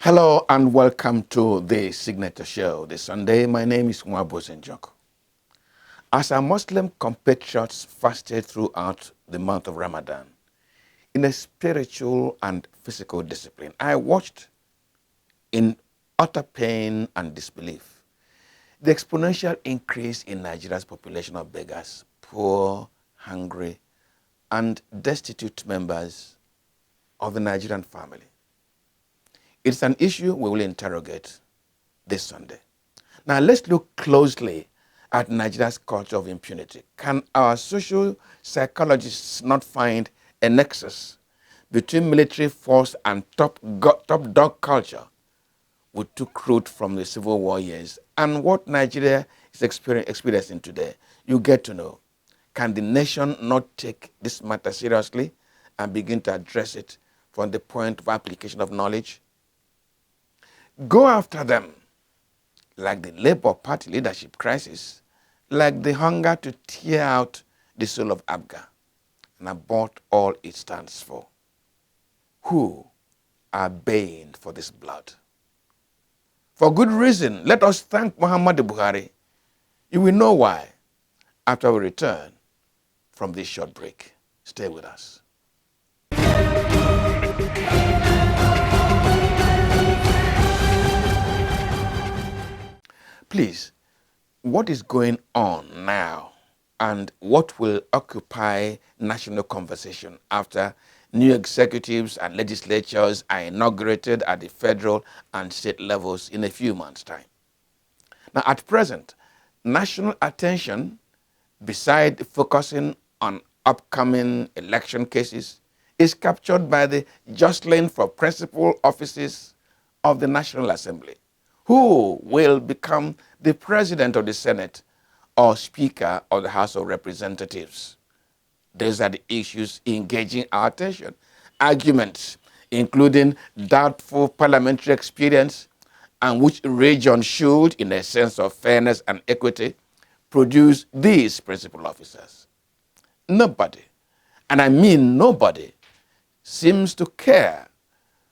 Hello and welcome to the Signature Show this Sunday. My name is Mwabo Zenjoko. As our Muslim compatriots fasted throughout the month of Ramadan in a spiritual and physical discipline, I watched in utter pain and disbelief the exponential increase in Nigeria's population of beggars, poor, hungry, and destitute members of the Nigerian family. It's an issue we will interrogate this Sunday. Now let's look closely at Nigeria's culture of impunity. Can our social psychologists not find a nexus between military force and top dog culture, which took root from the Civil War years, and what Nigeria is experiencing today? You get to know. Can the nation not take this matter seriously and begin to address it from the point of application of knowledge? Go after them, like the Labour Party leadership crisis, like the hunger to tear out the soul of APGA and abort all it stands for. Who are baying for this blood? For good reason, let us thank Muhammadu Buhari. You will know why after we return from this short break. Stay with us. Please, what is going on now and what will occupy national conversation after new executives and legislatures are inaugurated at the federal and state levels in a few months' time? Now, at present, national attention, beside focusing on upcoming election cases, is captured by the jostling for principal offices of the National Assembly. Who will become the president of the Senate or speaker of the House of Representatives? These are the issues engaging our attention. Arguments, including doubtful parliamentary experience and which region should, in a sense of fairness and equity, produce these principal officers. Nobody, and I mean nobody, seems to care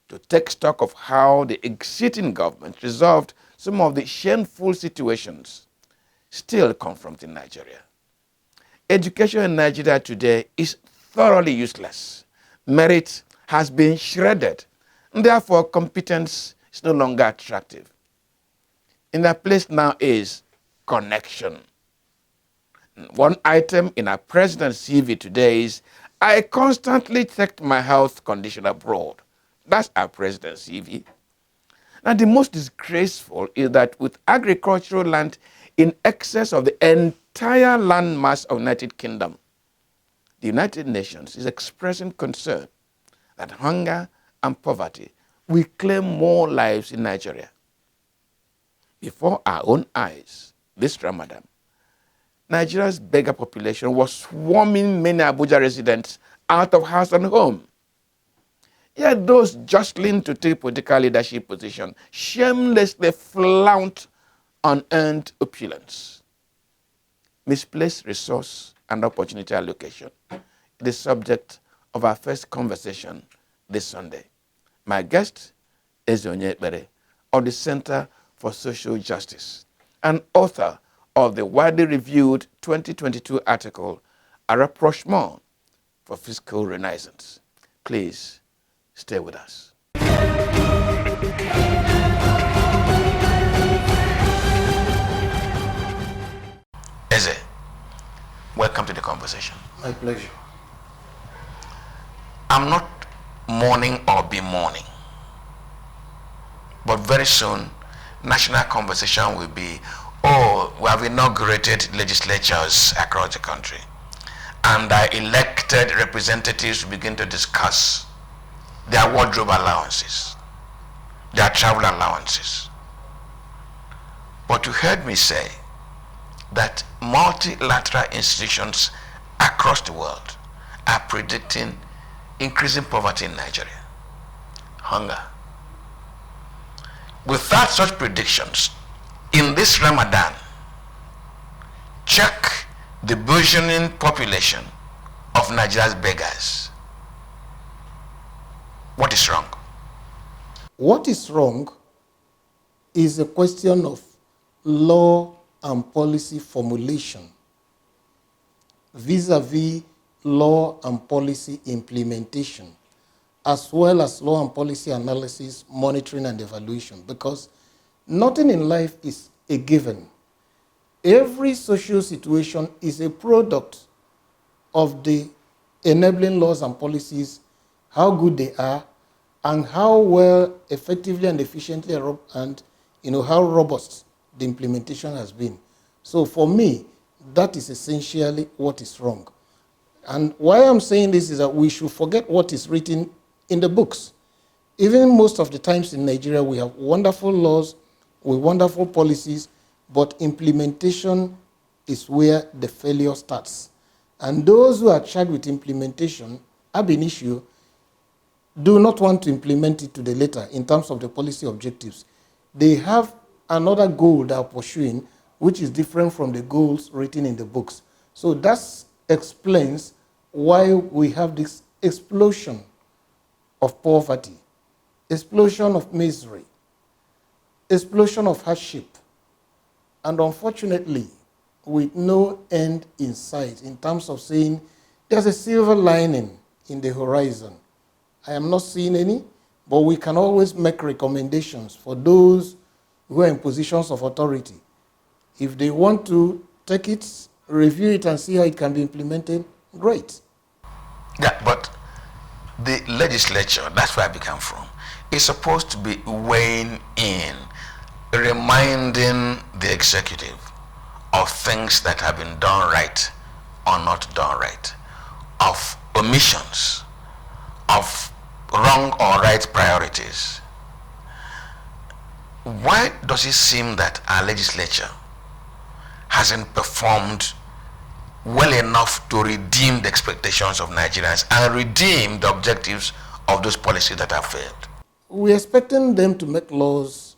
to take stock of how the existing government resolved some of the shameful situations still confronting Nigeria. Education in Nigeria today is thoroughly useless. Merit has been shredded, and therefore competence is no longer attractive. In their place now is connection. One item in our president's CV today is, I constantly checked my health condition abroad. That's our president's CV. Now, the most disgraceful is that with agricultural land in excess of the entire land mass of the United Kingdom, the United Nations is expressing concern that hunger and poverty will claim more lives in Nigeria. Before our own eyes, this Ramadan, Nigeria's beggar population was swarming many Abuja residents out of house and home. Yet those jostling to take political leadership position shamelessly flaunt unearned opulence. Misplaced resource and opportunity allocation is the subject of our first conversation this Sunday. My guest is Onye Ekpere of the Center for Social Justice and author of the widely reviewed 2022 article, A Rapprochement for Fiscal Renaissance. Please stay with us. Eze, welcome to the conversation. My pleasure. I'm not mourning or bemoaning, but very soon national conversation will be, oh, we have inaugurated legislatures across the country, and our elected representatives will begin to discuss their wardrobe allowances, their travel allowances. But you heard me say that multilateral institutions across the world are predicting increasing poverty in Nigeria, hunger. Without such predictions, in this Ramadan, check the burgeoning population of Nigeria's beggars. What is wrong? What is wrong is a question of law and policy formulation vis-a-vis law and policy implementation, as well as law and policy analysis, monitoring, and evaluation, because nothing in life is a given. Every social situation is a product of the enabling laws and policies, how good they are, and how well, effectively, and efficiently, and how robust the implementation has been. So for me, that is essentially what is wrong. And why I'm saying this is that we should forget what is written in the books. Even most of the times in Nigeria, we have wonderful laws with wonderful policies, but implementation is where the failure starts. And those who are charged with implementation, ab initio, do not want to implement it to the letter in terms of the policy objectives. They have another goal they are pursuing, which is different from the goals written in the books. So that explains why we have this explosion of poverty, explosion of misery, explosion of hardship, and unfortunately, with no end in sight in terms of saying there's a silver lining in the horizon. I am not seeing any, but we can always make recommendations for those who are in positions of authority. If they want to take it, review it, and see how it can be implemented, great. Yeah, but the legislature, that's where I become from, is supposed to be weighing in, reminding the executive of things that have been done right or not done right, of omissions, of wrong or right priorities. Why does it seem that our legislature hasn't performed well enough to redeem the expectations of Nigerians and redeem the objectives of those policies that have failed? We're expecting them to make laws,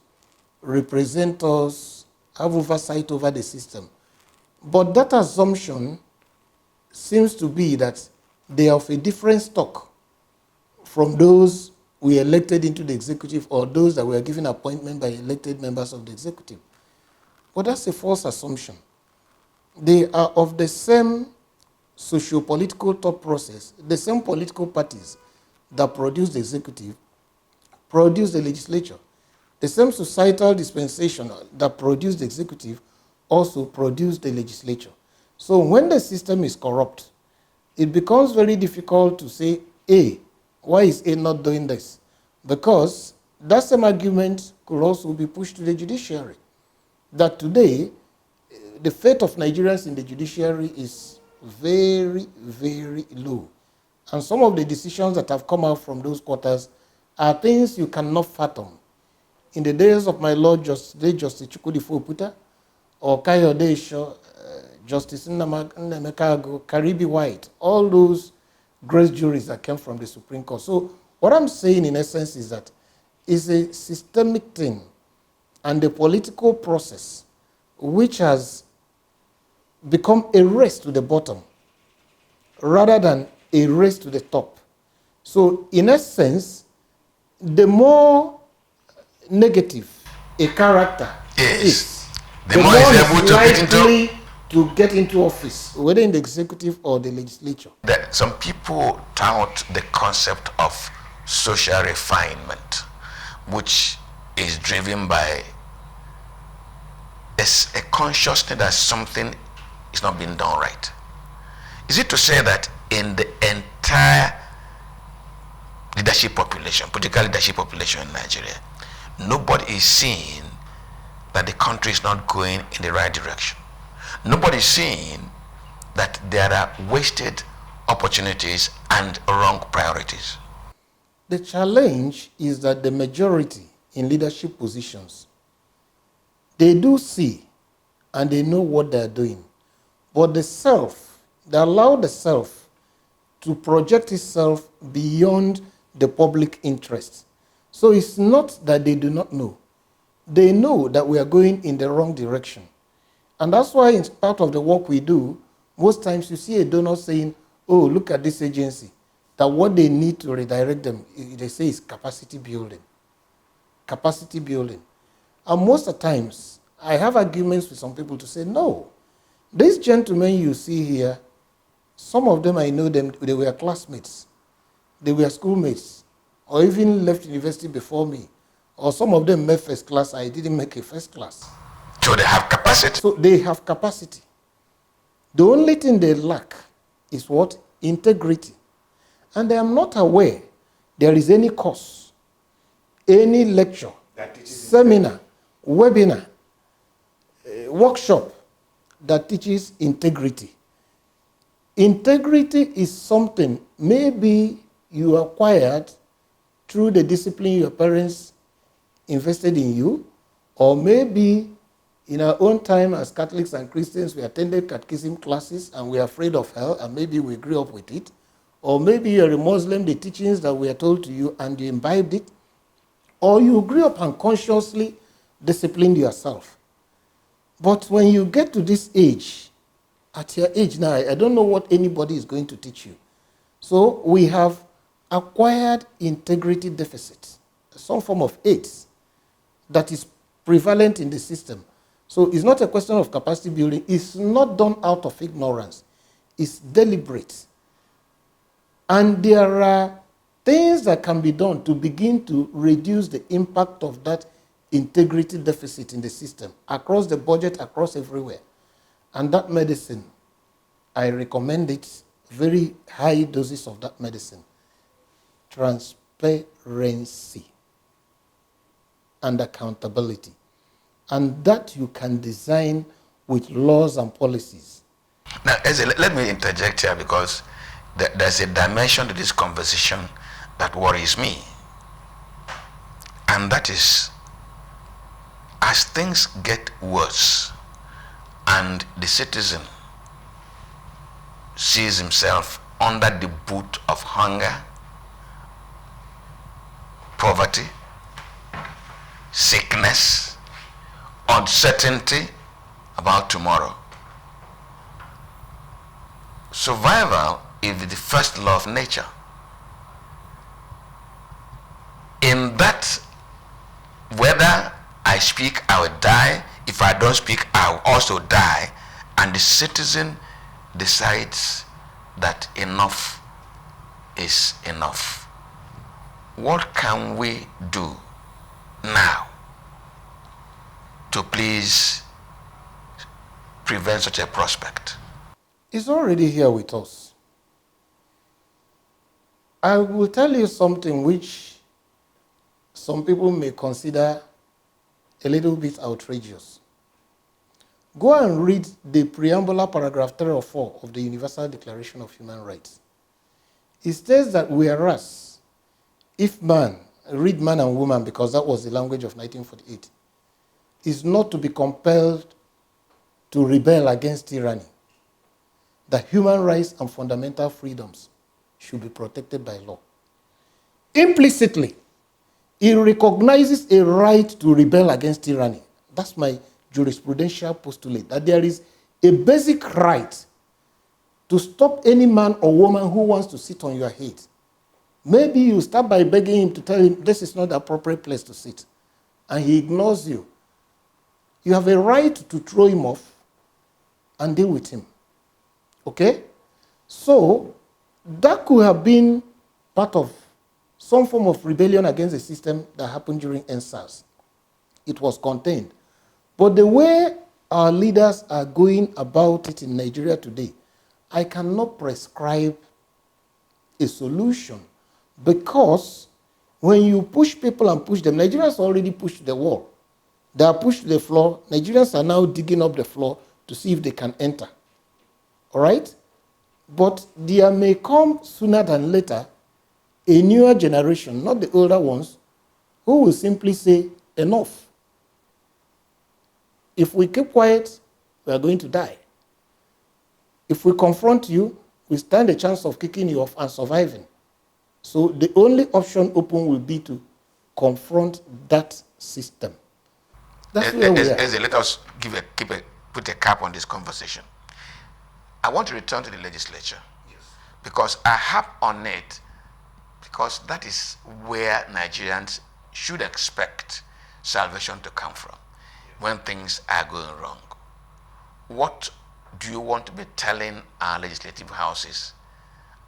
represent us, have oversight over the system. But that assumption seems to be that they are of a different stock from those we elected into the executive or those that were given appointment by elected members of the executive. But that's a false assumption. They are of the same socio-political thought process, the same political parties that produce the executive, produce the legislature. The same societal dispensation that produce the executive also produce the legislature. So when the system is corrupt, it becomes very difficult to say, A, why is A not doing this? Because that same argument could also be pushed to the judiciary. That today, the fate of Nigerians in the judiciary is very, very low. And some of the decisions that have come out from those quarters are things you cannot fathom. In the days of my Lord Justice Chukwudifo Oputa, or Kayode Isho, Justice Nnameka Karibi White, all those great juries that came from the Supreme Court. So what I'm saying in essence is that it's a systemic thing and the political process which has become a race to the bottom rather than a race to the top. So in essence, the more negative a character is, the more he's able to get into office, whether in the executive or the legislature. Some people tout the concept of social refinement, which is driven by a consciousness that something is not being done right. Is it to say that in the entire leadership population, political leadership population in Nigeria, nobody is seeing that the country is not going in the right direction? Nobody is seeing that there are wasted opportunities and wrong priorities? The challenge is that the majority in leadership positions, they do see and they know what they're doing. But the self, they allow the self to project itself beyond the public interest. So it's not that they do not know. They know that we are going in the wrong direction. And that's why in part of the work we do, most times you see a donor saying, oh, look at this agency, that what they need to redirect them, they say is capacity building. capacity building. And most of the times, I have arguments with some people to say, no, these gentlemen you see here, some of them I know them, they were classmates, they were schoolmates, or even left university before me. Or some of them made first class, I didn't make a first class. So they have capacity. So they have capacity. The only thing they lack is what? Integrity. And I am not aware there is any course, any lecture, seminar, webinar, workshop that teaches integrity. Integrity is something maybe you acquired through the discipline your parents invested in you, or maybe in our own time as Catholics and Christians, we attended catechism classes and we are afraid of hell, and maybe we grew up with it. Or maybe you're a Muslim, the teachings that were told to you and you imbibed it. Or you grew up unconsciously disciplined yourself. But when you get to this age, at your age now, I don't know what anybody is going to teach you. So we have acquired integrity deficit, some form of AIDS that is prevalent in the system. So it's not a question of capacity building. It's not done out of ignorance. It's deliberate. And there are things that can be done to begin to reduce the impact of that integrity deficit in the system, across the budget, across everywhere. And that medicine, I recommend it, very high doses of that medicine. Transparency and accountability. And that you can design with laws and policies. Now, let me interject here, because there's a dimension to this conversation that worries me. And that is, as things get worse and the citizen sees himself under the boot of hunger, poverty, sickness, uncertainty about tomorrow. Survival is the first law of nature. In that, whether I speak, I will die. If I don't speak, I will also die. And the citizen decides that enough is enough. What can we do now to please prevent such a prospect? It's already here with us. I will tell you something which some people may consider a little bit outrageous. Go and read the preambular paragraph 3 or 4 of the Universal Declaration of Human Rights. It states that whereas if man, read man and woman because that was the language of 1948, is not to be compelled to rebel against tyranny, that human rights and fundamental freedoms should be protected by law. Implicitly, it recognizes a right to rebel against tyranny. That's my jurisprudential postulate, that there is a basic right to stop any man or woman who wants to sit on your head. Maybe you start by begging him to tell him this is not the appropriate place to sit, and he ignores you. You have a right to throw him off and deal with him. Okay? So, that could have been part of some form of rebellion against the system that happened during NSAS. It was contained. But the way our leaders are going about it in Nigeria today, I cannot prescribe a solution, because when you push people and push them, Nigerians already pushed the wall. They are pushed to the floor. Nigerians are now digging up the floor to see if they can enter. All right? But there may come sooner than later a newer generation, not the older ones, who will simply say, enough. If we keep quiet, we are going to die. If we confront you, we stand a chance of kicking you off and surviving. So the only option open will be to confront that system. That's where we are. Let us put a cap on this conversation. I want to return to the legislature. Yes. Because I have on it, because that is where Nigerians should expect salvation to come from when things are going wrong. What do you want to be telling our legislative houses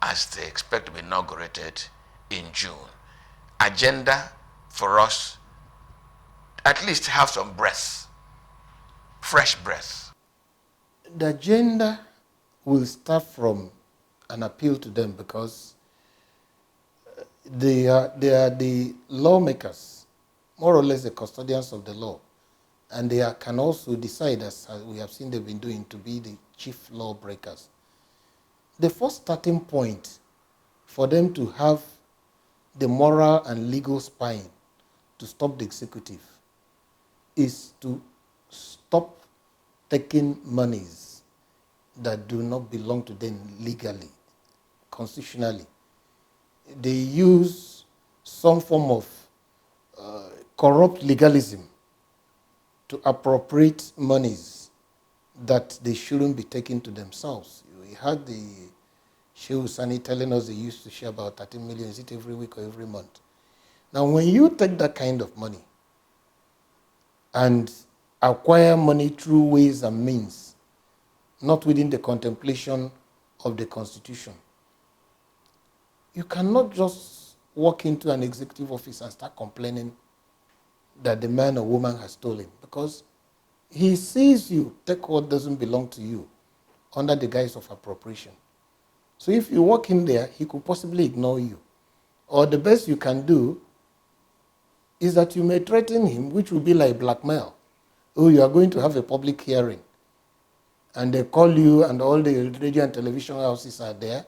as they expect to be inaugurated in June? Agenda for us, at least have some breath, fresh breath. The agenda will start from an appeal to them because they are the lawmakers, more or less the custodians of the law, and can also decide, as we have seen they've been doing, to be the chief lawbreakers. The first starting point for them to have the moral and legal spine to stop the executive is to stop taking monies that do not belong to them legally, constitutionally. They use some form of corrupt legalism to appropriate monies that they shouldn't be taking to themselves. We had the Shehu Sani telling us they used to share about 13 million, is it every week or every month? Now, when you take that kind of money and acquire money through ways and means, not within the contemplation of the Constitution, you cannot just walk into an executive office and start complaining that the man or woman has stolen, because he sees you take what doesn't belong to you under the guise of appropriation. So if you walk in there, he could possibly ignore you. Or the best you can do is that you may threaten him, which will be like blackmail. Oh, you are going to have a public hearing. And they call you and all the radio and television houses are there.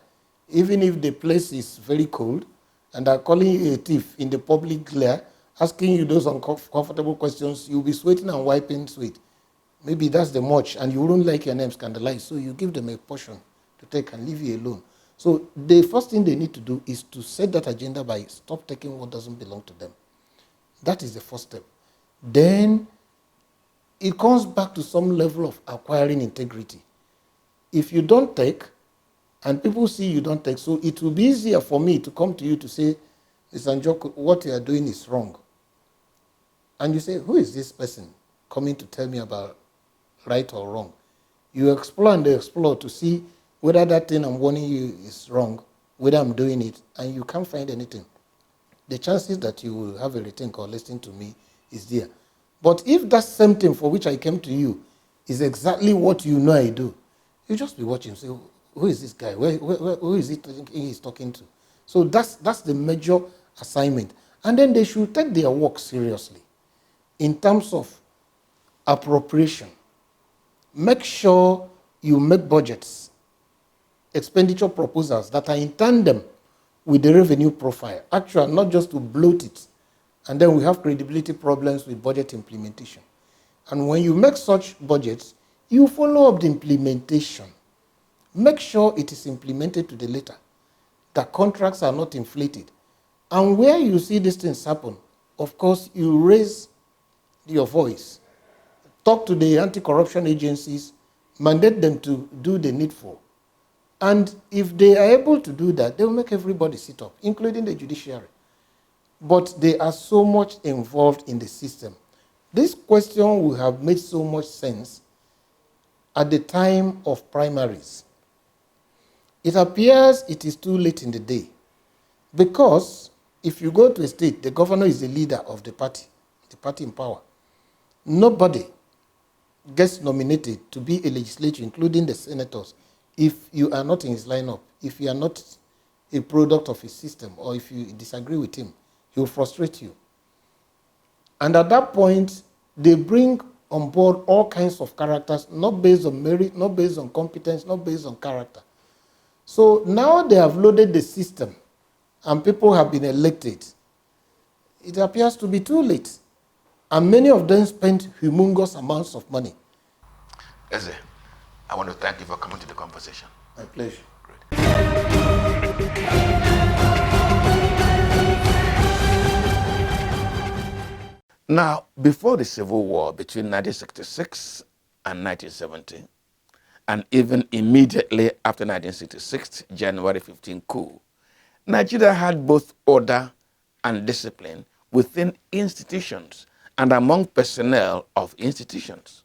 Even if the place is very cold and are calling you a thief in the public glare, asking you those uncomfortable questions, you'll be sweating and wiping sweat. Maybe that's the much, and you wouldn't like your name scandalized, so you give them a portion to take and leave you alone. So the first thing they need to do is to set that agenda by stop taking what doesn't belong to them. That is the first step. Then it comes back to some level of acquiring integrity. If you don't take, and people see you don't take, so it will be easier for me to come to you to say, Mr. Njoku, what you are doing is wrong. And you say, who is this person coming to tell me about right or wrong? You explore and explore to see whether that thing I'm warning you is wrong, whether I'm doing it, and you can't find anything. The chances that you will have a rethink or listen to me is there. But if that same thing for which I came to you is exactly what you know I do, you just be watching, say, who is this guy? Who is he thinking he's talking to? So that's the major assignment. And then they should take their work seriously in terms of appropriation. Make sure you make budgets, expenditure proposals that are in tandem with the revenue profile. Actually, not just to bloat it, and then we have credibility problems with budget implementation. And when you make such budgets, you follow up the implementation. Make sure it is implemented to the letter, that contracts are not inflated. And where you see these things happen, of course, you raise your voice. Talk to the anti-corruption agencies, mandate them to do the needful. And if they are able to do that, they will make everybody sit up, including the judiciary. But they are so much involved in the system. This question will have made so much sense at the time of primaries. It appears it is too late in the day, because if you go to a state, the governor is the leader of the party in power. Nobody gets nominated to be a legislature, including the senators, if you are not in his lineup, if you are not a product of his system, or if you disagree with him, he will frustrate you. And at that point, they bring on board all kinds of characters, not based on merit, not based on competence, not based on character. So now they have loaded the system and people have been elected. It appears to be too late. And many of them spent humongous amounts of money. Eze, I want to thank you for coming to the conversation. My pleasure. Great. Now, before the Civil War between 1966 and 1970, and even immediately after 1966, January 15 coup, Nigeria had both order and discipline within institutions and among personnel of institutions.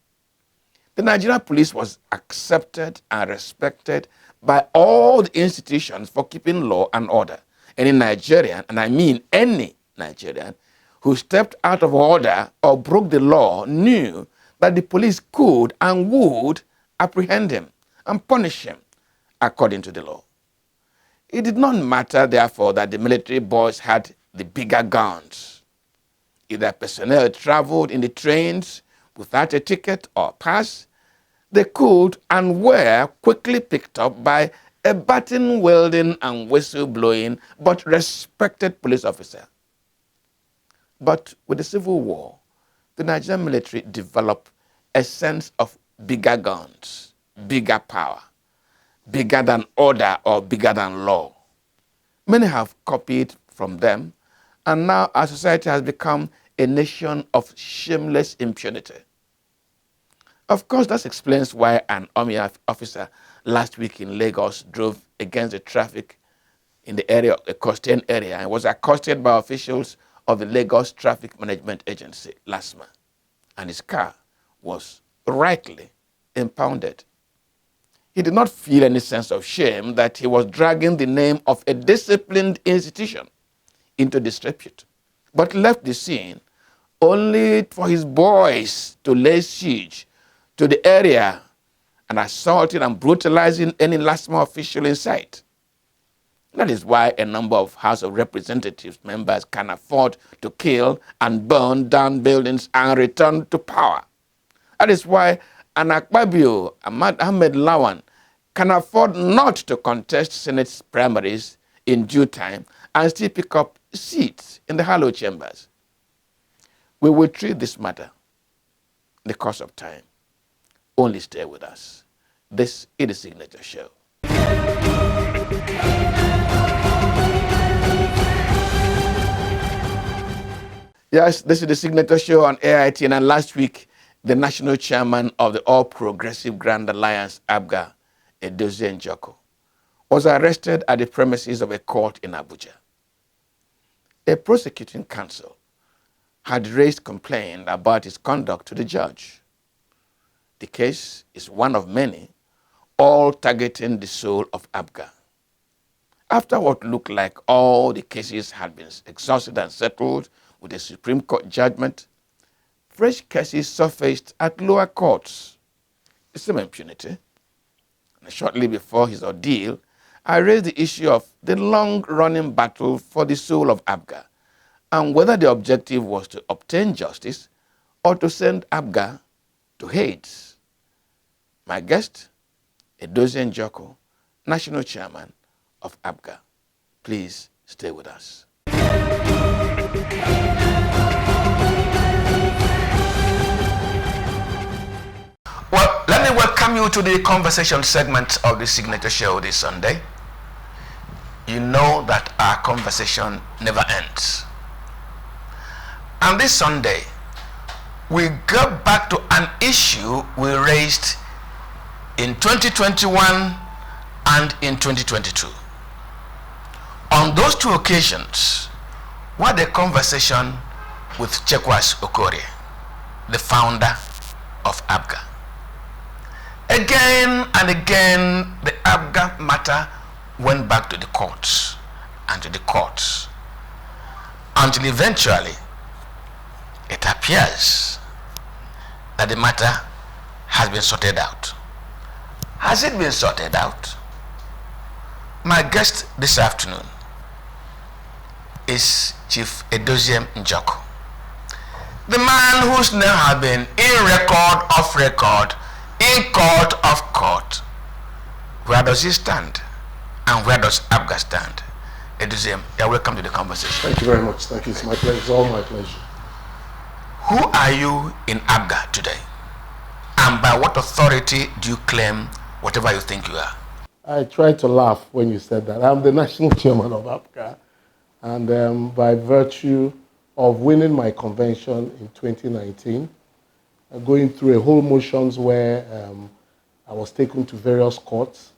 The Nigerian police was accepted and respected by all the institutions for keeping law and order. Any Nigerian, and I mean any Nigerian, who stepped out of order or broke the law knew that the police could and would apprehend him and punish him according to the law. It did not matter, therefore, that the military boys had the bigger guns. If their personnel traveled in the trains without a ticket or pass, they could and were quickly picked up by a baton-wielding and whistle-blowing but respected police officer. But with the Civil War, the Nigerian military developed a sense of bigger guns, bigger power, bigger than order or bigger than law. Many have copied from them, and now our society has become a nation of shameless impunity. Of course, that explains why an army officer last week in Lagos drove against the traffic in the area, a coastal area, and was accosted by officials of the Lagos Traffic Management Agency, LASMA, and his car was rightly impounded. He did not feel any sense of shame that he was dragging the name of a disciplined institution into disrepute, but left the scene only for his boys to lay siege to the area and assaulting and brutalizing any LASMA official in sight. That is why a number of House of Representatives members can afford to kill and burn down buildings and return to power. That is why an Akpabio, Ahmed Lawan, can afford not to contest Senate primaries in due time and still pick up seats in the hollow chambers. We will treat this matter in the course of time. Only stay with us. This is the Signature Show. Yes, this is the Signature Show on AIT, and last week, the national chairman of the All Progressive Grand Alliance, APGA, Edozie Njoku, was arrested at the premises of a court in Abuja. A prosecuting counsel had raised complaint about his conduct to the judge. The case is one of many, all targeting the soul of APGA. After what looked like all the cases had been exhausted and settled with a Supreme Court judgment, fresh cases surfaced at lower courts. The same impunity. And shortly before his ordeal, I raised the issue of the long-running battle for the soul of APGA and whether the objective was to obtain justice or to send APGA to Hades. My guest, Edozie Njoku, National Chairman of APGA. Please stay with us. Well, let me welcome you to the conversation segment of the Signature Show this Sunday. You know that our conversation never ends. And this Sunday, we go back to an issue we raised in 2021 and in 2022. On those two occasions, we had a conversation with Chekwas Okorie, the founder of APGA. Again and again, the APGA matter went back to the courts and to the courts until eventually it appears that the matter has been sorted out. Has it been sorted out? My guest this afternoon is Chief Edozie Njoku, the man whose name has been in record, off record, in court, off court. Where does he stand? And where does APGA stand? Edozie, you're welcome to the conversation. Thank you very much. Thank you. It's my pleasure. It's all my pleasure. Who are you in APGA today? And by what authority do you claim whatever you think you are? I tried to laugh when you said that. I'm the national chairman of APGA, and by virtue of winning my convention in 2019, going through a whole motions where I was taken to various courts.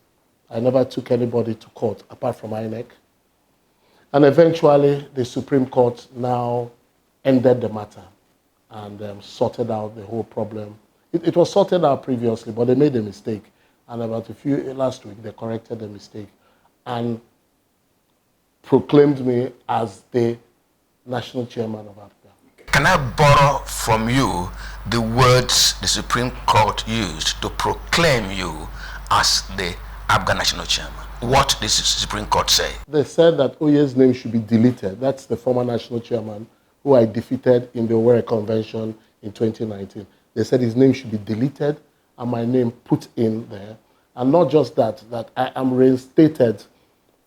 I never took anybody to court apart from INEC. And eventually, the Supreme Court now ended the matter and sorted out the whole problem. It was sorted out previously, but they made a mistake. And about last week, they corrected the mistake and proclaimed me as the national chairman of APGA. Can I borrow from you the words the Supreme Court used to proclaim you as the APGA national chairman? What did the Supreme Court say? They said that Oye's name should be deleted. That's the former national chairman who I defeated in the Owerri Convention in 2019. They said his name should be deleted and my name put in there. And not just that, that I am reinstated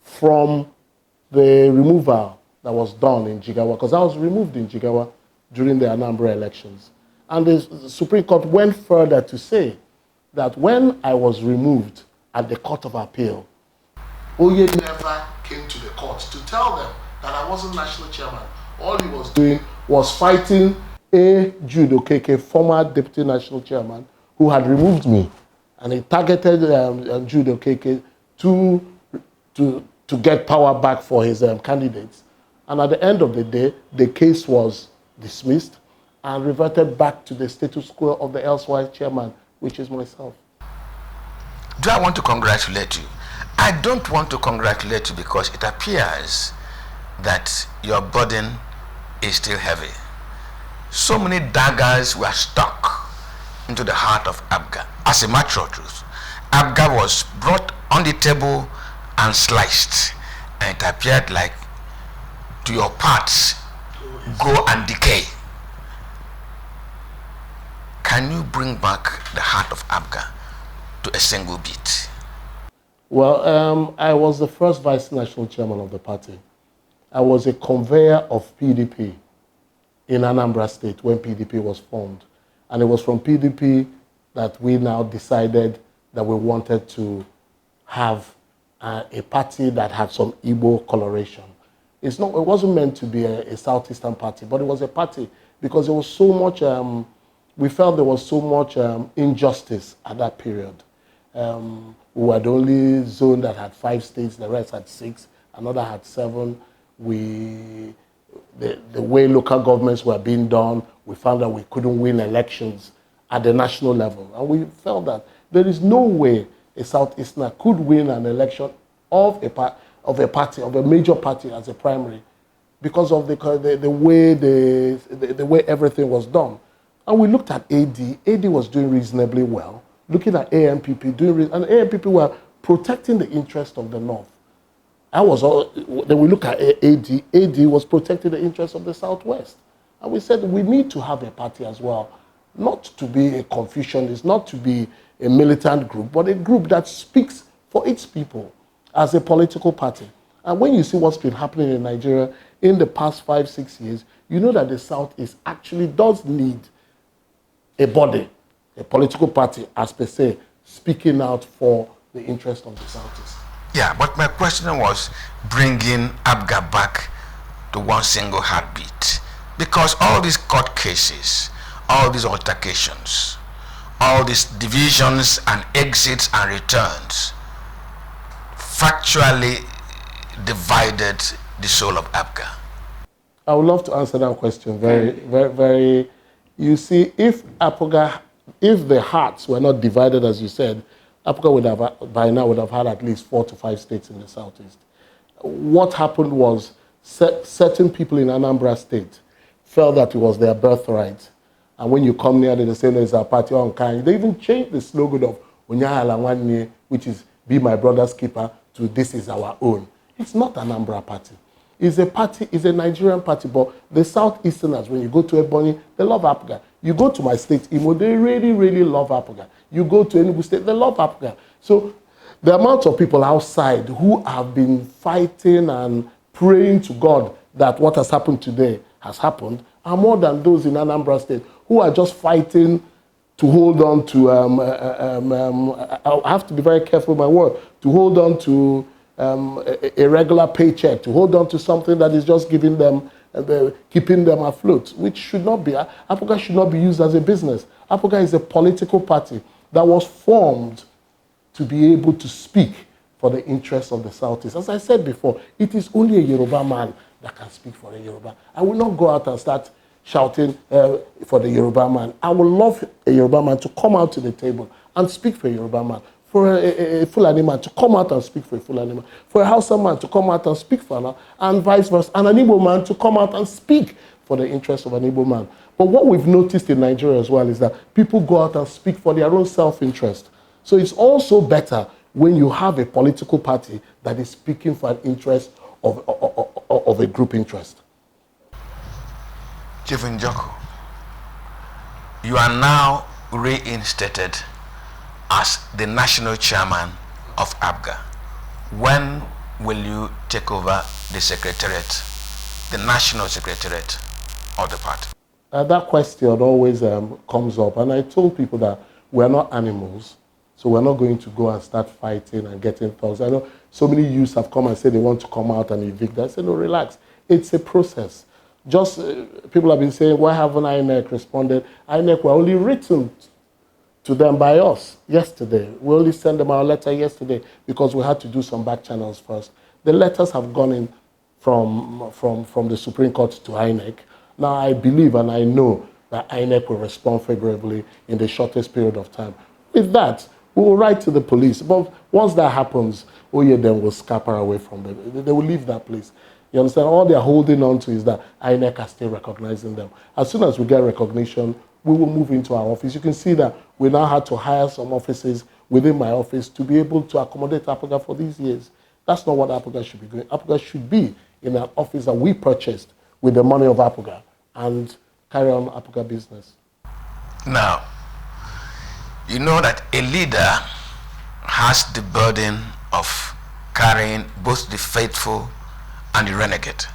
from the removal that was done in Jigawa, because I was removed in Jigawa during the Anambra elections. And the Supreme Court went further to say that when I was removed at the Court of Appeal, Oye never came to the court to tell them that I wasn't national chairman. All he was doing was fighting a Jude Okeke, former deputy national chairman, who had removed me. And he targeted Jude Okeke to get power back for his candidates. And at the end of the day, the case was dismissed and reverted back to the status quo of the elsewhere chairman, which is myself. Do I want to congratulate you? I don't want to congratulate you because it appears that your burden is still heavy. So many daggers were stuck into the heart of APGA. As a matter of truth, APGA was brought on the table and sliced, and it appeared like to your parts go and decay. Can you bring back the heart of APGA to a single beat? Well, I was the first vice national chairman of the party. I was a conveyor of PDP in Anambra State when PDP was formed. And it was from PDP that we now decided that we wanted to have a party that had some Igbo coloration. It wasn't meant to be a Southeastern party, but it was a party because there was so much, we felt there was so much injustice at that period. We were the only zone that had 5 states, the rest had 6, another had 7. The way local governments were being done, we found that we couldn't win elections at the national level. And we felt that there is no way a Southeasterner could win an election of a party, of a major party as a primary, because of the way everything was done. And we looked at AD. AD was doing reasonably well. Looking at AMPP, and AMPP were protecting the interest of the North. Then we look at AD. AD was protecting the interest of the Southwest. And we said we need to have a party as well, not to be a confucianist, not to be a militant group, but a group that speaks for its people as a political party. And when you see what's been happening in Nigeria in the past 5-6 years, you know that the Southeast actually does need a body, a political party, as per se, speaking out for the interest of the Southeast. Yeah, but my question was bringing APGA back to one single heartbeat. Because all these court cases, all these altercations, all these divisions and exits and returns factually divided the soul of APGA. I would love to answer that question very. You see, if the hearts were not divided, as you said, APGA would have, by now, would have had at least 4 to 5 states in the Southeast. What happened was certain people in Anambra State felt that it was their birthright. And when you come near, they say, no, it's our party on kind. They even changed the slogan of Onyahala Nwanne, which is be my brother's keeper, to this is our own. It's not an Anambra party. It's a party, it's a Nigerian party, but the Southeasterners, when you go to Ebonyi, they love APGA. You go to my state, Imo, they really, really love APGA. You go to Enugu State, they love APGA. So the amount of people outside who have been fighting and praying to God that what has happened today has happened are more than those in Anambra State who are just fighting to hold on to, I have to be very careful with my word, to hold on to a regular paycheck, to hold on to something that is just giving them, keeping them afloat, which should not be. APGA should not be used as a business. APGA is a political party that was formed to be able to speak for the interests of the Southeast. As I said before, it is only a Yoruba man that can speak for a Yoruba. I will not go out and start shouting for the Yoruba man. I would love a Yoruba man to come out to the table and speak for a Yoruba man. For a Fulani man to come out and speak for a Fulani man. For a Hausa man to come out and speak for another, and vice versa. And an Igbo man to come out and speak for the interest of an Igbo man. But what we've noticed in Nigeria as well is that people go out and speak for their own self-interest. So it's also better when you have a political party that is speaking for an interest of a group interest. Chief Njoku, you are now reinstated as the national chairman of APGA. When will you take over the secretariat, the national secretariat of the party? That question always comes up, and I told people that we're not animals, so we're not going to go and start fighting and getting thugs. I know so many youths have come and said they want to come out and evict. I said, no, relax. It's a process. Just people have been saying, why haven't INEC responded? INEC were only written to them by us yesterday. We only sent them our letter yesterday because we had to do some back channels first. The letters have gone in from the Supreme Court to INEC. Now I believe and I know that INEC will respond favorably in the shortest period of time. With that, we will write to the police. But once that happens, Oye then will scamper away from them. They will leave that place. You understand? All they're holding on to is that INEC are still recognizing them. As soon as we get recognition, we will move into our office. You can see that we now had to hire some offices within my office to be able to accommodate APGA for these years. That's not what APGA should be doing. APGA should be in an office that we purchased with the money of APGA and carry on APGA business. Now, you know that a leader has the burden of carrying both the faithful and the renegade.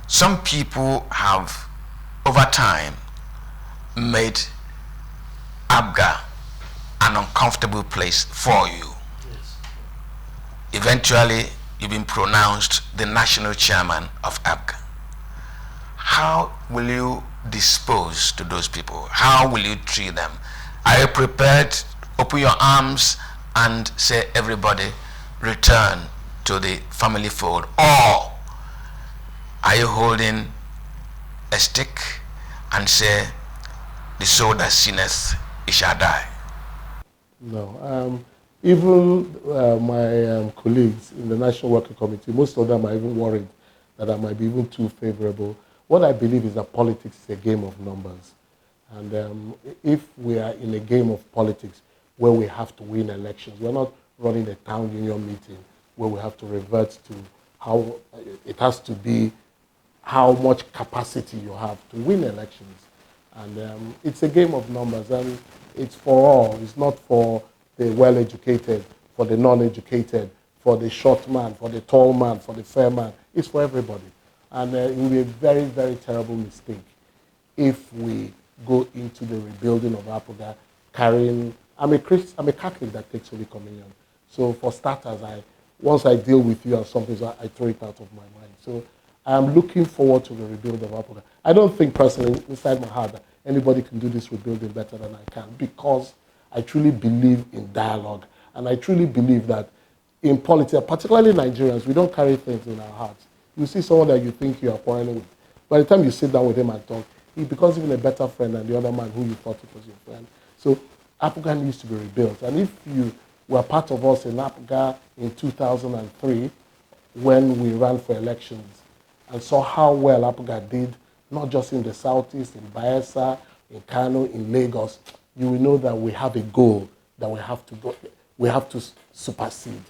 Some people have, over time, made APGA an uncomfortable place for you. Yes. Eventually, you've been pronounced the national chairman of APGA. How will you dispose to those people? How will you treat them? Are you prepared to open your arms and say, everybody return to the family fold? Or are you holding a stick and say, the soul that sinneth, it shall die? No. Even my colleagues in the National Working Committee, most of them are even worried that I might be even too favorable. What I believe is that politics is a game of numbers. And if we are in a game of politics where we have to win elections, we're not running a town union meeting where we have to revert to how it has to be, how much capacity you have to win elections. And it's a game of numbers, and it's for all. It's not for the well-educated, for the non-educated, for the short man, for the tall man, for the fair man. It's for everybody. And it will be a very, very terrible mistake if we go into the rebuilding of APGA carrying... I'm a Catholic that takes Holy Communion. So for starters, once I deal with you on something, I throw it out of my mind. So I'm looking forward to the rebuild of APGA. I don't think personally, inside my heart, that anybody can do this rebuilding better than I can, because I truly believe in dialogue. And I truly believe that in politics, particularly Nigerians, we don't carry things in our hearts. You see someone that you think you are quarreling with. By the time you sit down with him and talk, he becomes even a better friend than the other man who you thought was your friend. So APGA needs to be rebuilt. And if you were part of us in APGA in 2003, when we ran for elections, and saw how well APGA did, not just in the Southeast, in Bayelsa, in Kano, in Lagos, you will know that we have a goal that we have to supersede.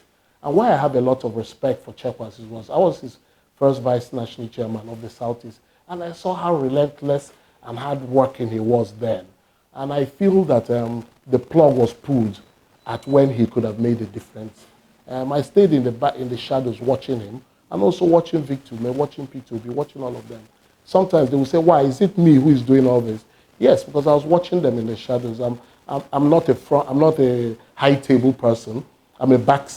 And why I have a lot of respect for Chekwas was I was his first vice national chairman of the Southeast, and I saw how relentless and hardworking he was then. And I feel that the plug was pulled at when he could have made a difference. I stayed in the shadows watching him, and also watching Victor, watching P2B, watching all of them. Sometimes they will say, why, is it me who is doing all this? Yes, because I was watching them in the shadows. I'm not a high table person. I'm a back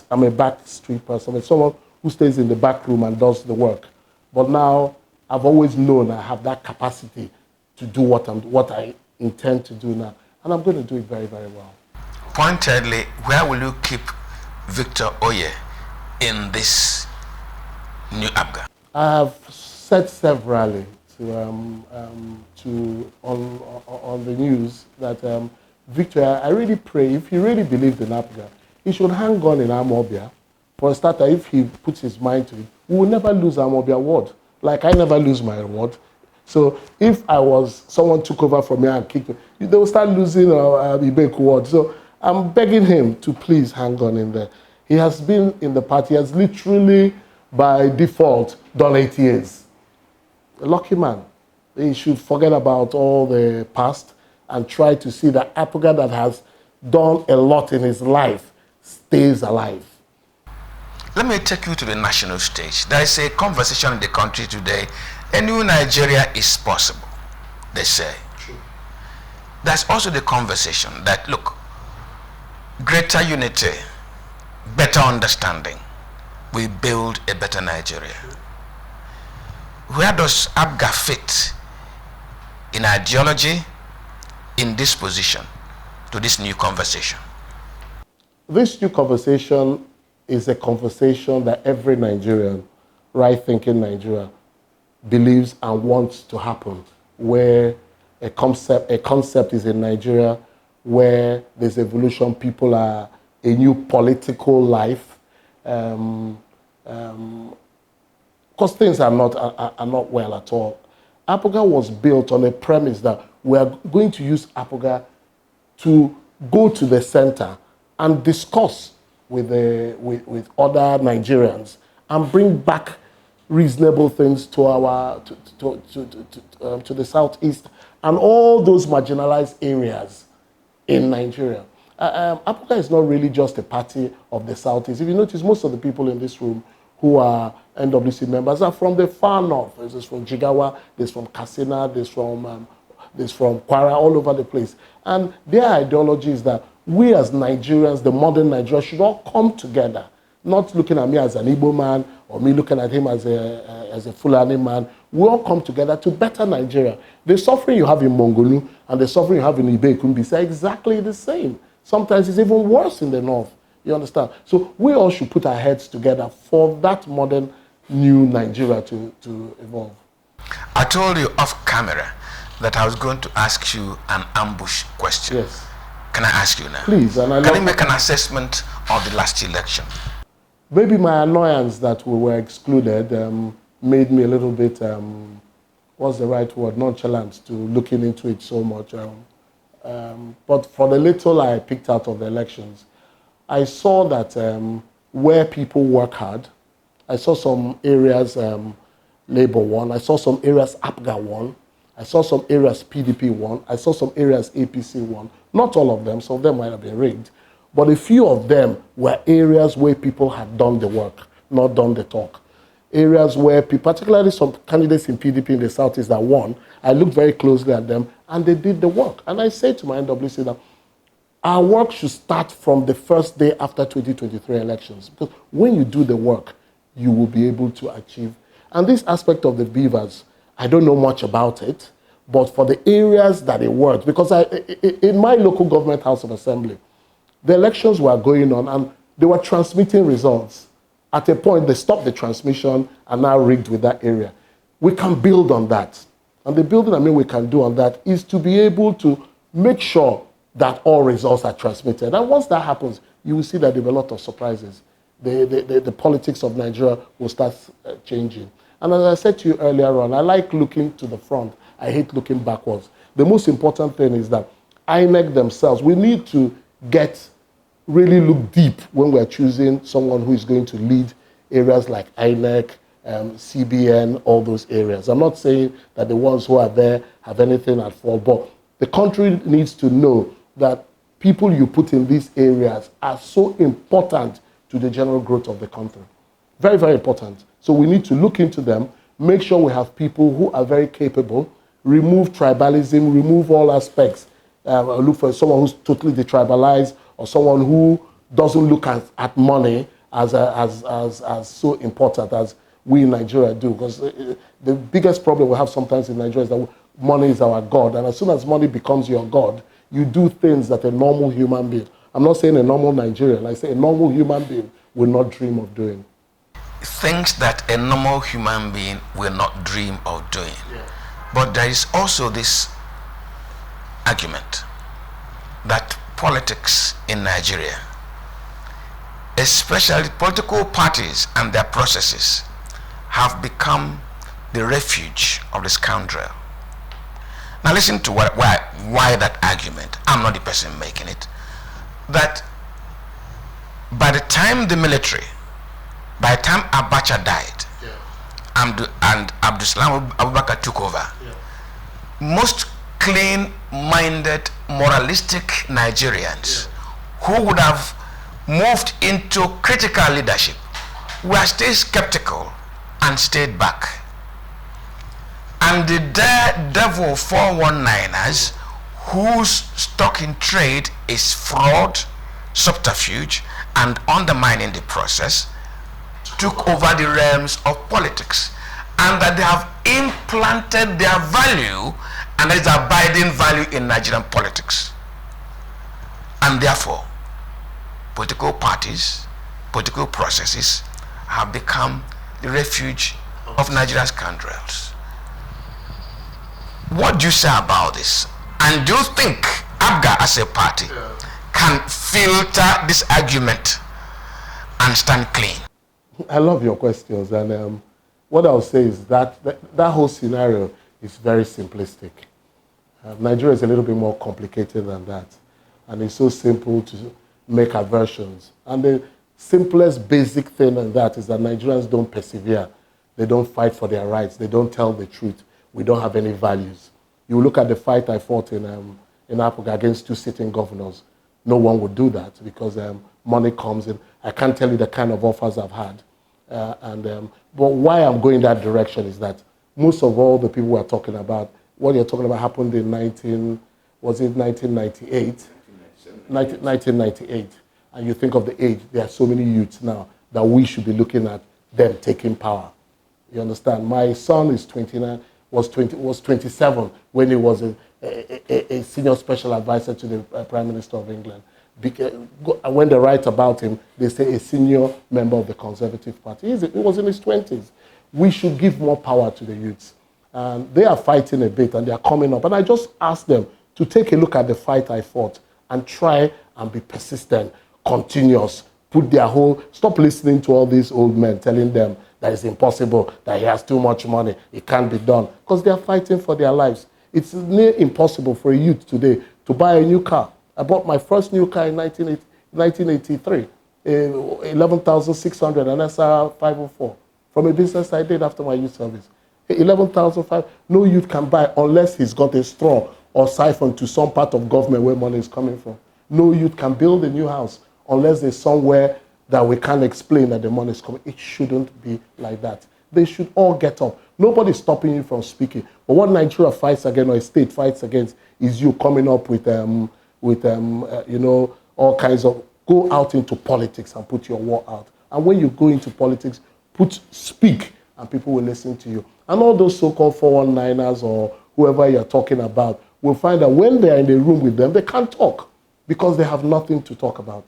street person. I'm someone who stays in the back room and does the work. But now I've always known I have that capacity to do what I intend to do now. And I'm going to do it very, very well. Pointedly, where will you keep Victor Oye in this new APGA? I've said severally to on the news that Victor, I really pray if he really believed in APGA, he should hang on in Amobia. For a starter, if he puts his mind to it, we will never lose Amobia ward. Like I never lose my ward. So if I was someone took over from me and kicked me, they will start losing Ibeku ward. So I'm begging him to please hang on in there. He has been in the party, he has literally by default done 8 years. A lucky man. He should forget about all the past and try to see that APGA that has done a lot in his life stays alive. Let me take you to the national stage. There is a conversation in the country today. A new Nigeria is possible, they say. True. There's also the conversation that, look, greater unity, better understanding, we build a better Nigeria. Where does APGA fit in ideology, in this position, to this new conversation? This new conversation is a conversation that every Nigerian, right-thinking Nigeria, believes and wants to happen, where a concept is in Nigeria, where there's evolution, people are a new political life, because things are not well at all. APGA was built on a premise that we are going to use APGA to go to the center and discuss with other Nigerians and bring back reasonable things to our to the southeast and all those marginalized areas in Nigeria. APGA is not really just a party of the southeast. If you notice, most of the people in this room who are NWC members are from the far north. There's from Jigawa, there's from Katsina, there's from Kwara, all over the place. And their ideology is that we as Nigerians, the modern Nigeria, should all come together, not looking at me as an Igbo man or me looking at him as a Fulani man. We all come together to better Nigeria. The suffering you have in Mongolu and the suffering you have in Ibe-Kumbi are exactly the same. Sometimes it's even worse in the north. You understand? So we all should put our heads together for that modern new Nigeria to evolve. I told you off camera that I was going to ask you an ambush question. Yes. Can I ask you now? Please. Can you make an assessment of the last election? Maybe my annoyance that we were excluded made me a little bit, what's the right word, nonchalant to looking into it so much. But for the little I picked out of the elections, I saw that where people work hard, I saw some areas Labour won, I saw some areas APGA won, I saw some areas PDP won, I saw some areas APC won. Not all of them, some of them might have been rigged, but a few of them were areas where people had done the work, not done the talk. Areas where people, particularly some candidates in PDP in the southeast that won, I looked very closely at them and they did the work. And I said to my NWC that our work should start from the first day after 2023 elections, because when you do the work, you will be able to achieve. And this aspect of the beavers, I don't know much about it, but for the areas that it worked, because in my local government house of assembly, the elections were going on and they were transmitting results. At a point, they stopped the transmission and now rigged with that area. We can build on that. And the building we can do on that is to be able to make sure that all results are transmitted. And once that happens, you will see that there will be a lot of surprises. The politics of Nigeria will start changing. And as I said to you earlier on, I like looking to the front. I hate looking backwards. The most important thing is that INEC themselves, we need to really look deep when we're choosing someone who is going to lead areas like INEC, CBN, all those areas. I'm not saying that the ones who are there have anything at fault, but the country needs to know that people you put in these areas are so important to the general growth of the country. Very, very important. So we need to look into them, make sure we have people who are very capable, remove tribalism, remove all aspects. Look for someone who's totally detribalized or someone who doesn't look at money as so important as we in Nigeria do. Because the biggest problem we have sometimes in Nigeria is that money is our God. And as soon as money becomes your God, you do things that a normal human being, I'm not saying a normal Nigerian, I say a normal human being will not dream of doing. Things that a normal human being will not dream of doing. Yeah. But there is also this argument that politics in Nigeria, especially political parties and their processes, have become the refuge of the scoundrel. Now listen to why that argument. I'm not the person making it. That by the time the military, by the time Abacha died, and Abdulsalam Abubakar took over, most clean-minded, moralistic Nigerians who would have moved into critical leadership were still skeptical and stayed back. And the daredevil 419ers, whose stock in trade is fraud, subterfuge, and undermining the process, took over the realms of politics, and that they have implanted their value, and there is abiding value in Nigerian politics. And therefore, political parties, political processes have become the refuge of Nigeria's scoundrels. What do you say about this? And do you think APGA as a party can filter this argument and stand clean? I love your questions, and what I'll say is that whole scenario is very simplistic. Nigeria is a little bit more complicated than that, and it's so simple to make aversions. And the simplest basic thing in that is that Nigerians don't persevere. They don't fight for their rights. They don't tell the truth. We don't have any values. You look at the fight I fought in APGA against 2 sitting governors. No one would do that because money comes in. I can't tell you the kind of offers I've had. But why I'm going that direction is that most of all the people we're talking about, what you're talking about happened in 1998? 1998. And you think of the age, there are so many youths now that we should be looking at them taking power. You understand? My son is 29, was 27 when he was a senior special advisor to the Prime Minister of England. When they write about him, they say a senior member of the Conservative Party. He was in his 20s. We should give more power to the youths. And they are fighting a bit and they are coming up. And I just asked them to take a look at the fight I fought and try and be persistent, continuous, stop listening to all these old men telling them that it's impossible, that he has too much money, it can't be done, because they are fighting for their lives. It's near impossible for a youth today to buy a new car. I bought my first new car in 1983, 11,600, an SR 504, from a business I did after my youth service. 11,500, no youth can buy unless he's got a straw or siphon to some part of government where money is coming from. No youth can build a new house unless there's somewhere that we can't explain that the money is coming. It shouldn't be like that. They should all get up. Nobody's stopping you from speaking. But what Nigeria fights against, or a state fights against, is you coming up with all kinds of, go out into politics and put your war out. And when you go into politics, speak, and people will listen to you. And all those so-called 419ers or whoever you're talking about will find that when they're in the room with them, they can't talk because they have nothing to talk about.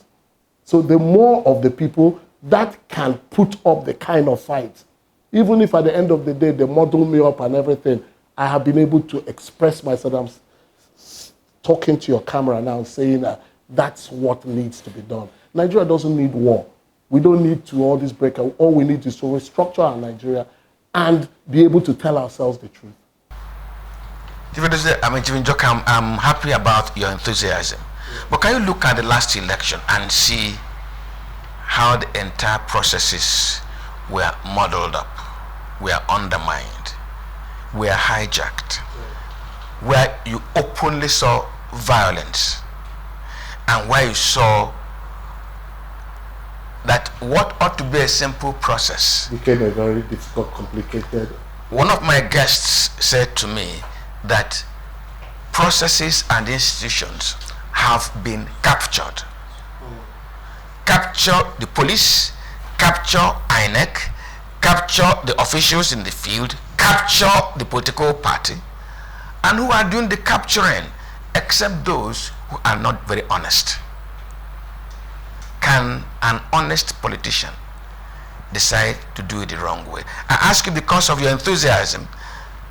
So the more of the people that can put up the kind of fight, even if at the end of the day they model me up and everything, I have been able to express myself. I'm talking to your camera now saying that that's what needs to be done. Nigeria doesn't need war. We don't need to all this breakout. All we need is to restructure our Nigeria and be able to tell ourselves the truth. I'm happy about your enthusiasm. But can you look at the last election and see how the entire processes were muddled up, were undermined, were hijacked, where you openly saw violence, and where you saw that what ought to be a simple process became a very difficult, complicated. One of my guests said to me that processes and institutions have been captured. Capture the police, capture INEC, capture the officials in the field, capture the political party, and who are doing the capturing except those who are not very honest. Can an honest politician decide to do it the wrong way? I ask you because of your enthusiasm,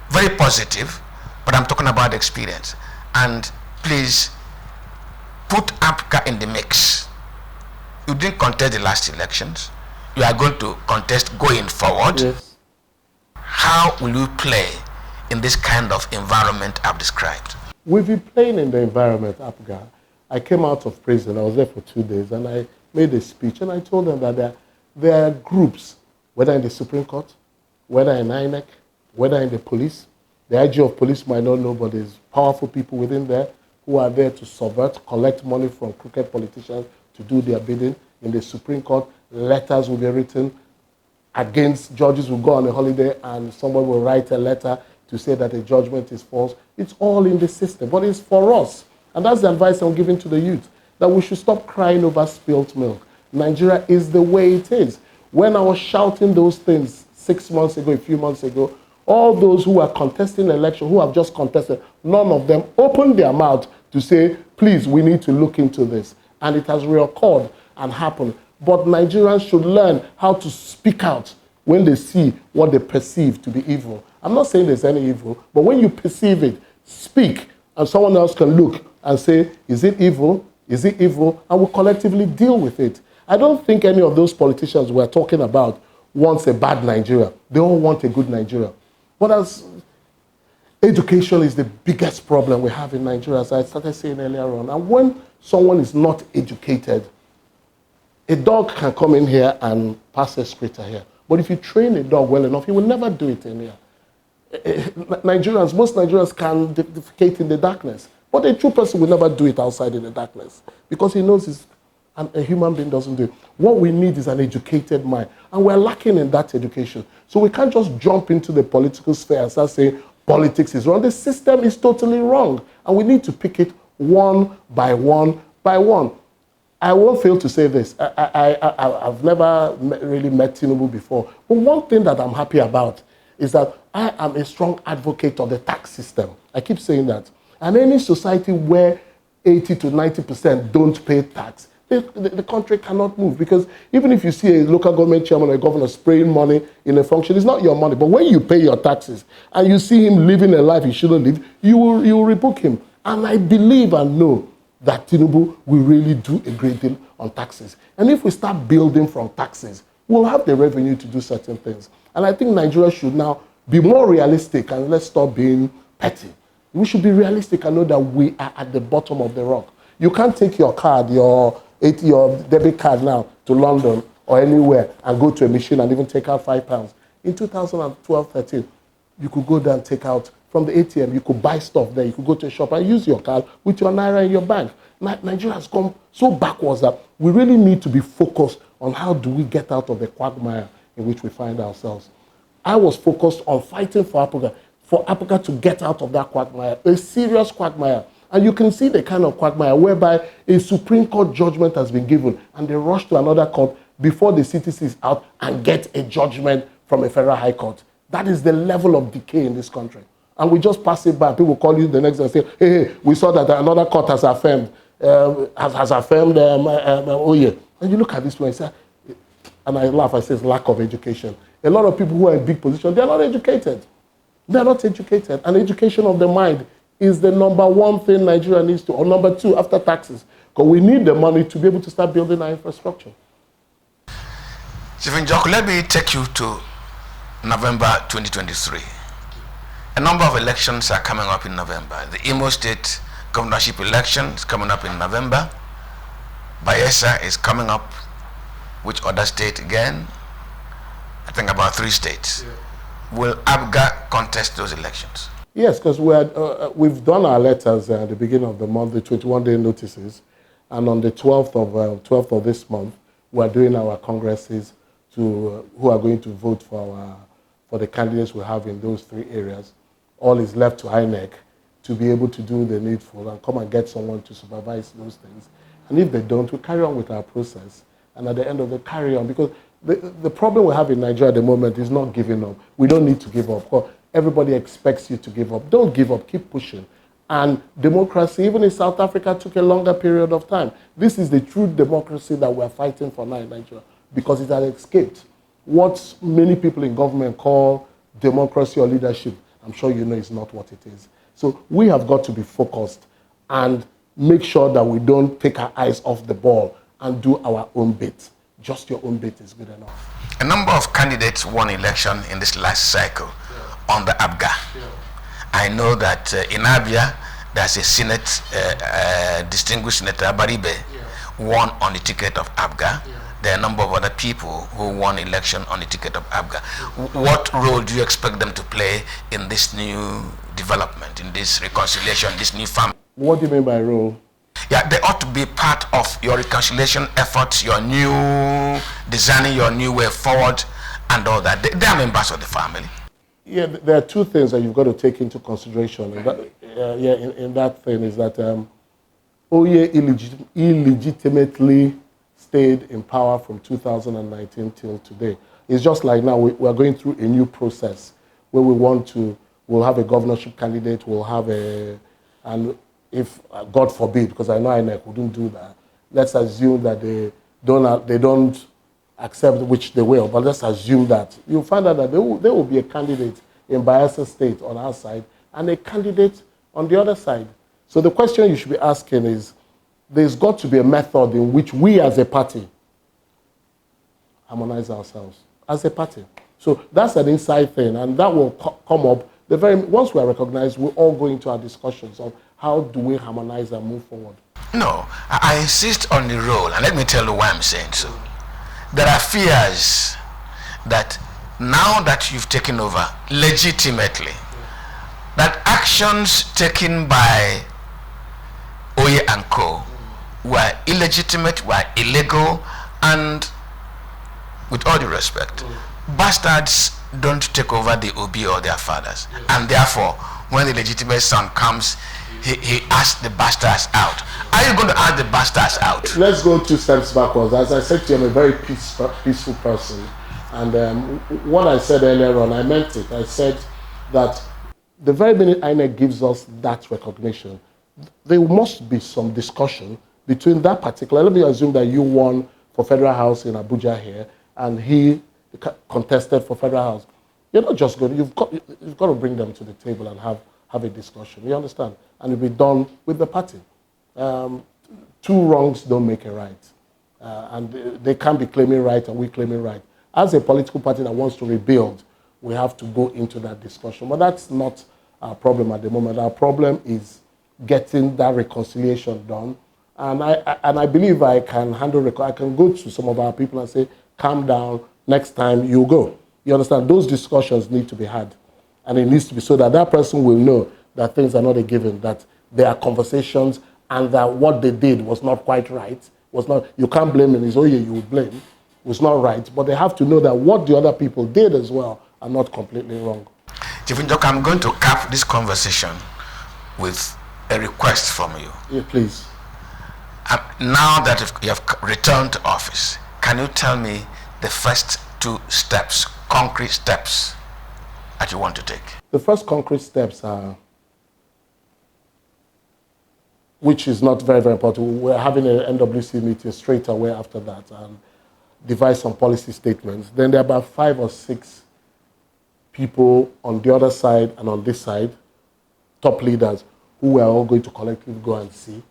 very positive, but I'm talking about experience. And please put APGA in the mix. You didn't contest the last elections. You are going to contest going forward. Yes. How will you play in this kind of environment I've described? We've been playing in the environment, APGA. I came out of prison. I was there for 2 days, and I made a speech, and I told them that there are groups, whether in the Supreme Court, whether in INEC, whether in the police. The IG of police might not know, but there's powerful people within there who are there to subvert, collect money from crooked politicians to do their bidding. In the Supreme Court, letters will be written against judges who go on a holiday, and someone will write a letter to say that a judgment is false. It's all in the system, but it's for us. And that's the advice I'm giving to the youth, that we should stop crying over spilt milk. Nigeria is the way it is. When I was shouting those things 6 months ago, a few months ago, all those who are contesting election, who have just contested, none of them opened their mouth to say, please, we need to look into this. And it has reoccurred and happened. But Nigerians should learn how to speak out when they see what they perceive to be evil. I'm not saying there's any evil, but when you perceive it, speak, and someone else can look and say, is it evil? Is it evil? And we'll collectively deal with it. I don't think any of those politicians we're talking about wants a bad Nigeria. They all want a good Nigeria. But as education is the biggest problem we have in Nigeria, as I started saying earlier on. And when someone is not educated, a dog can come in here and pass a excreta here. But if you train a dog well enough, he will never do it in here. Most Nigerians can defecate in the darkness. But a true person will never do it outside in the darkness because he knows a human being doesn't do it. What we need is an educated mind. And we're lacking in that education. So we can't just jump into the political sphere and start saying politics is wrong. The system is totally wrong. And we need to pick it one by one by one. I won't fail to say this. I've never really met Tinubu before. But one thing that I'm happy about is that I am a strong advocate of the tax system. I keep saying that. And any society where 80 to 90% don't pay tax, the country cannot move. Because even if you see a local government chairman or a governor spraying money in a function, it's not your money. But when you pay your taxes and you see him living a life he shouldn't live, you will rebuke him. And I believe and know that Tinubu will really do a great deal on taxes. And if we start building from taxes, we'll have the revenue to do certain things. And I think Nigeria should now be more realistic and let's stop being petty. We should be realistic and know that we are at the bottom of the rock. You can't take your card, your debit card now to London or anywhere and go to a machine and even take out £5. In 2012-13, you could go there and take out from the ATM, you could buy stuff there, you could go to a shop and use your card with your Naira in your bank. Nigeria has come so backwards that we really need to be focused on how do we get out of the quagmire in which we find ourselves. I was focused on fighting for APGA to get out of that quagmire, a serious quagmire. And you can see the kind of quagmire whereby a Supreme Court judgment has been given and they rush to another court before the CTC is out and get a judgment from a federal high court. That is the level of decay in this country. And we just pass it by. People call you the next day and say, hey, we saw that another court has affirmed, oh yeah. And you look at this one and say, and I laugh, I say it's lack of education. A lot of people who are in big positions, they're not educated. They're not educated. And education of the mind is the number one thing Nigeria needs to, or number two after taxes. Because we need the money to be able to start building our infrastructure. Stephen Jock, let me take you to November 2023. A number of elections are coming up in November. The Imo State governorship election is coming up in November. Bayelsa is coming up. Which other state again? I think about 3 states. Yeah. Will APGA contest those elections? Yes, because we've done our letters at the beginning of the month, the 21-day notices. And on the 12th of this month, we're doing our congresses to who are going to vote for the candidates we have in those 3 areas. All is left to INEC to be able to do the needful and come and get someone to supervise those things. And if they don't, we carry on with our process. And at the end of the carry on, because the problem we have in Nigeria at the moment is not giving up. We don't need to give up. Everybody expects you to give up. Don't give up. Keep pushing. And democracy, even in South Africa, took a longer period of time. This is the true democracy that we're fighting for now in Nigeria because it has escaped what many people in government call democracy or leadership. I'm sure you know it's not what it is. So we have got to be focused and make sure that we don't take our eyes off the ball and do our own bit. Just your own bit is good enough. A number of candidates won election in this last cycle on the APGA. I know that in Abia, there's a Senate, distinguished Senator Baribe won on the ticket of APGA. There are a number of other people who won election on the ticket of APGA. What role do you expect them to play in this new development, in this reconciliation, this new family? What do you mean by role? Yeah, they ought to be part of your reconciliation efforts, your new designing your new way forward and all that. They are members of the family. Yeah, there are two things that you've got to take into consideration. And that, in that thing is that Oye illegitimately stayed in power from 2019 till today. It's just like now we are going through a new process where we'll have a governorship candidate, and if, God forbid, because I know INEC wouldn't do that, let's assume that they don't accept, which they will, but let's assume that you'll find out that there will be a candidate in Bayelsa State on our side and a candidate on the other side. So the question you should be asking is, there's got to be a method in which we as a party harmonize ourselves as a party. So that's an inside thing, and that will come up. Once we are recognized, we'll all go into our discussions of how do we harmonize and move forward. No, I insist on the role, and let me tell you why I'm saying so. There are fears that now that you've taken over legitimately, that actions taken by Oye and Co. were illegitimate, were illegal, and with all due respect, bastards don't take over the OB or their fathers. And therefore, when the legitimate son comes, he asks the bastards out. Are you going to ask the bastards out? Let's go 2 steps backwards. As I said to you, I'm a very peaceful person. And what I said earlier on, I meant it. I said that the very minute INEC gives us that recognition, there must be some discussion between that particular, let me assume that you won for Federal House in Abuja here, and he contested for Federal House. You're not just going, you've got to bring them to the table and have a discussion. You understand? And it'll be done with the party. Two wrongs don't make a right. And they can't be claiming right and we claiming right. As a political party that wants to rebuild, we have to go into that discussion. But that's not our problem at the moment. Our problem is getting that reconciliation done. And I believe I can I can go to some of our people and say, calm down, next time you go. You understand? Those discussions need to be had. And it needs to be so that that person will know that things are not a given, that there are conversations and that what they did was not quite right. You can't blame them. It's, oh yeah, you will blame. It was not right. But they have to know that what the other people did as well are not completely wrong. Chief Njoka, I'm going to cap this conversation with a request from you. Yeah, please. Now that you have returned to office, can you tell me the first 2 steps, concrete steps, that you want to take? The first concrete steps are, which is not very, very important. We're having an NWC meeting straight away after that and devise some policy statements. Then there are about 5 or 6 people on the other side and on this side, top leaders, who we are all going to collectively go and see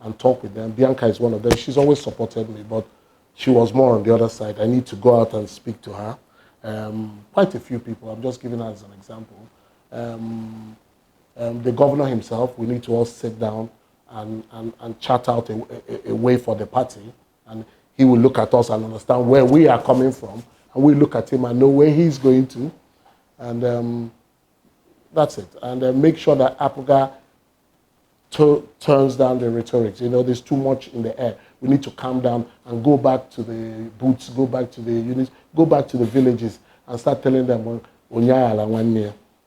and talk with them. Bianca is one of them. She's always supported me, but she was more on the other side. I need to go out and speak to her. Quite a few people. I'm just giving her as an example. The governor himself, we need to all sit down and chart out a way for the party. And he will look at us and understand where we are coming from. And we look at him and know where he's going to. And that's it. And make sure that APGA turns down the rhetoric. You know, there's too much in the air. We need to calm down and go back to the boots, go back to the units, go back to the villages and start telling them,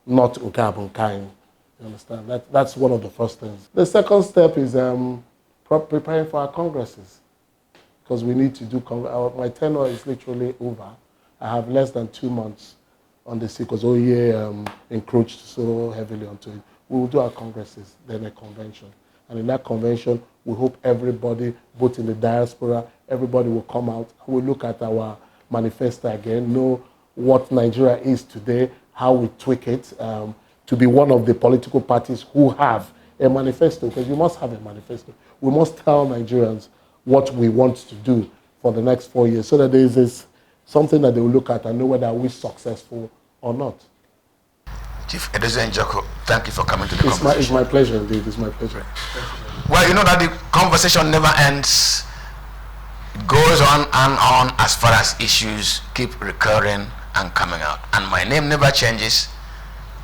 not Unkabunkain. You understand? That's one of the first things. The second step is preparing for our congresses, because we need to do, my tenure is literally over. I have less than 2 months on the seat because OEA encroached so heavily onto it. We will do our congresses, then a convention. And in that convention, we hope everybody, both in the diaspora, everybody will come out and we'll look at our manifesto again, know what Nigeria is today, how we tweak it, to be one of the political parties who have a manifesto, because you must have a manifesto. We must tell Nigerians what we want to do for the next 4 years, so that there is something that they will look at and know whether we're successful or not. Chief Edozie Njoku, thank you for coming to the conversation. It's my pleasure indeed. It's my pleasure. Well, you know that the conversation never ends. It goes on and on as far as issues keep recurring and coming out. And my name never changes.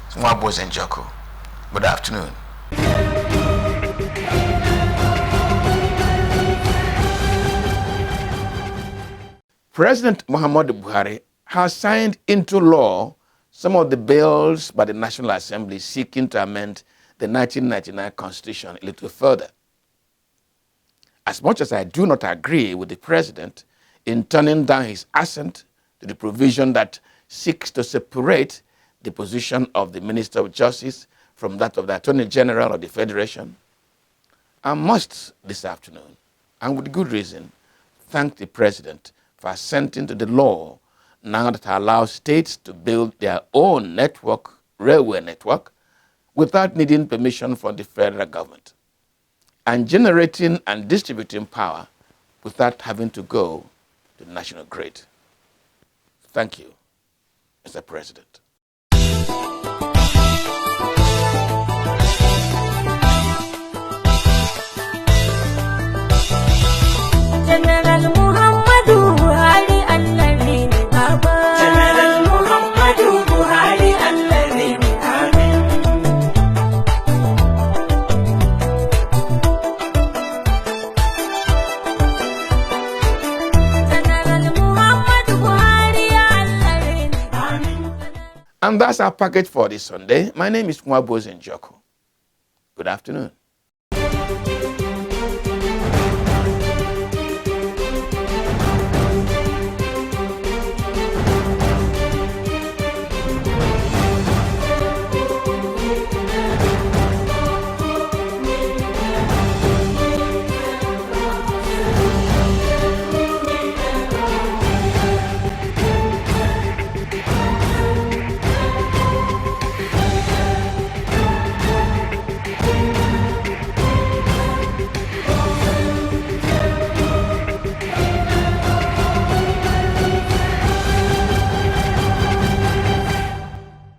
It's Edozie Njoku. Good afternoon. President Muhammadu Buhari has signed into law some of the bills by the National Assembly seeking to amend the 1999 Constitution a little further. As much as I do not agree with the president in turning down his assent to the provision that seeks to separate the position of the Minister of Justice from that of the Attorney General of the Federation, I must this afternoon, and with good reason, thank the president for assenting to the law now that allows states to build their own network, railway network, without needing permission from the federal government, and generating and distributing power without having to go to the national grid. Thank you, Mr. President. And that's our package for this Sunday. My name is Edozie Njoku. Good afternoon.